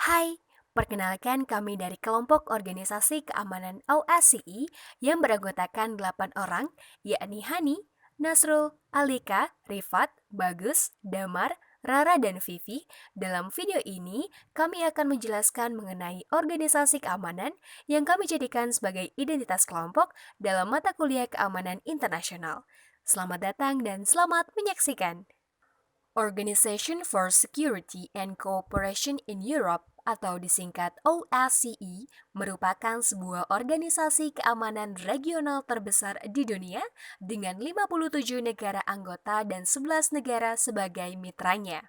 Hai, perkenalkan kami dari kelompok organisasi keamanan OSCE yang beranggotakan 8 orang, yakni Hani, Nasrul, Alika, Rifat, Bagus, Damar, Rara, dan Vivi. Dalam video ini, kami akan menjelaskan mengenai organisasi keamanan yang kami jadikan sebagai identitas kelompok dalam mata kuliah keamanan internasional. Selamat datang dan selamat menyaksikan. Organization for Security and Cooperation in Europe atau disingkat OSCE merupakan sebuah organisasi keamanan regional terbesar di dunia dengan 57 negara anggota dan 11 negara sebagai mitranya.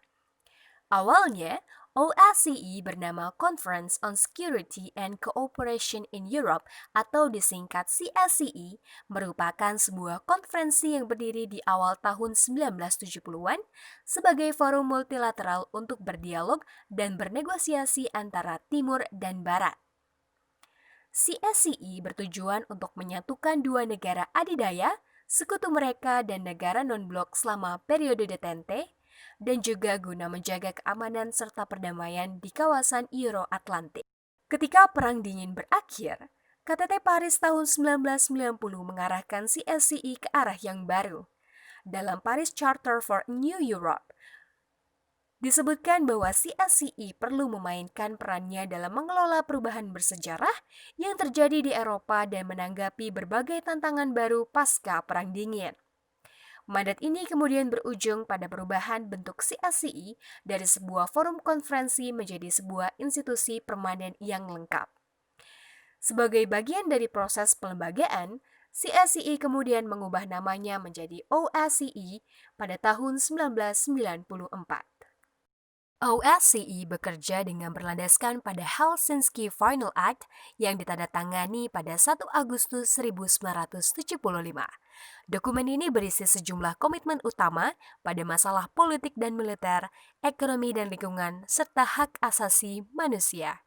Awalnya, OSCE bernama Conference on Security and Cooperation in Europe atau disingkat CSCE merupakan sebuah konferensi yang berdiri di awal tahun 1970-an sebagai forum multilateral untuk berdialog dan bernegosiasi antara Timur dan Barat. CSCE bertujuan untuk menyatukan dua negara adidaya, sekutu mereka dan negara non-blok selama periode detente, dan juga guna menjaga keamanan serta perdamaian di kawasan Euro-Atlantik. Ketika Perang Dingin berakhir, KTT Paris tahun 1990 mengarahkan CSCE ke arah yang baru. Dalam Paris Charter for a New Europe, disebutkan bahwa CSCE perlu memainkan perannya dalam mengelola perubahan bersejarah yang terjadi di Eropa dan menanggapi berbagai tantangan baru pasca Perang Dingin. Mandat ini kemudian berujung pada perubahan bentuk CSCE dari sebuah forum konferensi menjadi sebuah institusi permanen yang lengkap. Sebagai bagian dari proses pelembagaan, CSCE kemudian mengubah namanya menjadi OSCE pada tahun 1994. OSCE bekerja dengan berlandaskan pada Helsinki Final Act yang ditandatangani pada 1 Agustus 1975. Dokumen ini berisi sejumlah komitmen utama pada masalah politik dan militer, ekonomi dan lingkungan, serta hak asasi manusia.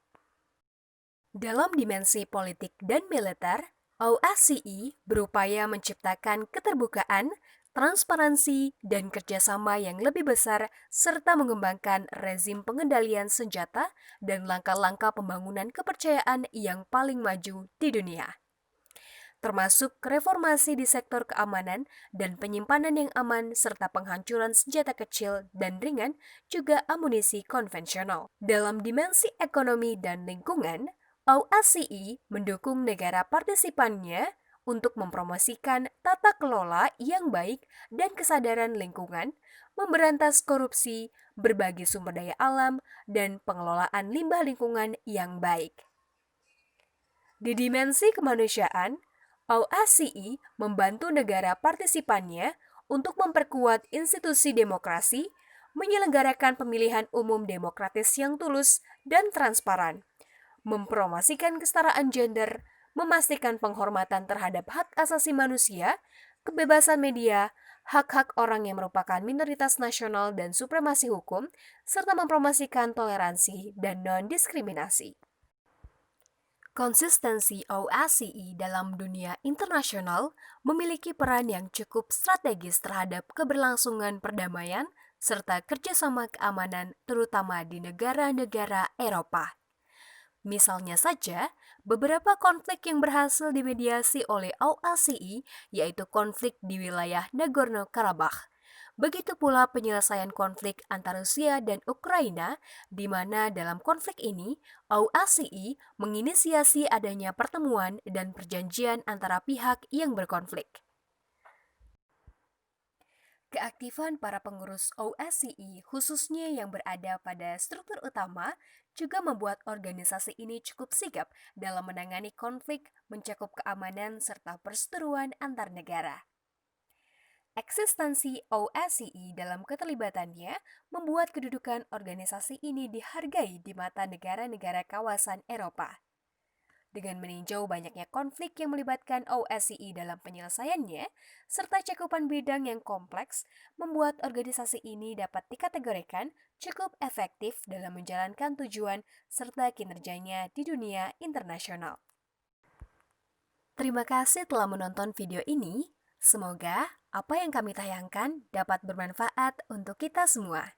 Dalam dimensi politik dan militer, OSCE berupaya menciptakan keterbukaan, transparansi, dan kerjasama yang lebih besar serta mengembangkan rezim pengendalian senjata dan langkah-langkah pembangunan kepercayaan yang paling maju di dunia, termasuk reformasi di sektor keamanan dan penyimpanan yang aman serta penghancuran senjata kecil dan ringan, juga amunisi konvensional. Dalam dimensi ekonomi dan lingkungan, OSCE mendukung negara partisipannya untuk mempromosikan tata kelola yang baik dan kesadaran lingkungan, memberantas korupsi, berbagi sumber daya alam, dan pengelolaan limbah lingkungan yang baik. Di dimensi kemanusiaan, OSCE membantu negara partisipannya untuk memperkuat institusi demokrasi, menyelenggarakan pemilihan umum demokratis yang tulus dan transparan, mempromosikan kesetaraan gender, memastikan penghormatan terhadap hak asasi manusia, kebebasan media, hak-hak orang yang merupakan minoritas nasional dan supremasi hukum, serta mempromosikan toleransi dan non-diskriminasi. Konsistensi OSCE dalam dunia internasional memiliki peran yang cukup strategis terhadap keberlangsungan perdamaian serta kerjasama keamanan terutama di negara-negara Eropa. Misalnya saja, beberapa konflik yang berhasil dimediasi oleh OSCE yaitu konflik di wilayah Nagorno-Karabakh. Begitu pula penyelesaian konflik antara Rusia dan Ukraina, di mana dalam konflik ini, OSCE menginisiasi adanya pertemuan dan perjanjian antara pihak yang berkonflik. Keaktifan para pengurus OSCE, khususnya yang berada pada struktur utama, juga membuat organisasi ini cukup sigap dalam menangani konflik, mencakup keamanan, serta perseteruan antar negara. Eksistensi OSCE dalam keterlibatannya membuat kedudukan organisasi ini dihargai di mata negara-negara kawasan Eropa. Dengan meninjau banyaknya konflik yang melibatkan OSCE dalam penyelesaiannya, serta cakupan bidang yang kompleks, membuat organisasi ini dapat dikategorikan cukup efektif dalam menjalankan tujuan serta kinerjanya di dunia internasional. Terima kasih telah menonton video ini. Semoga apa yang kami tayangkan dapat bermanfaat untuk kita semua.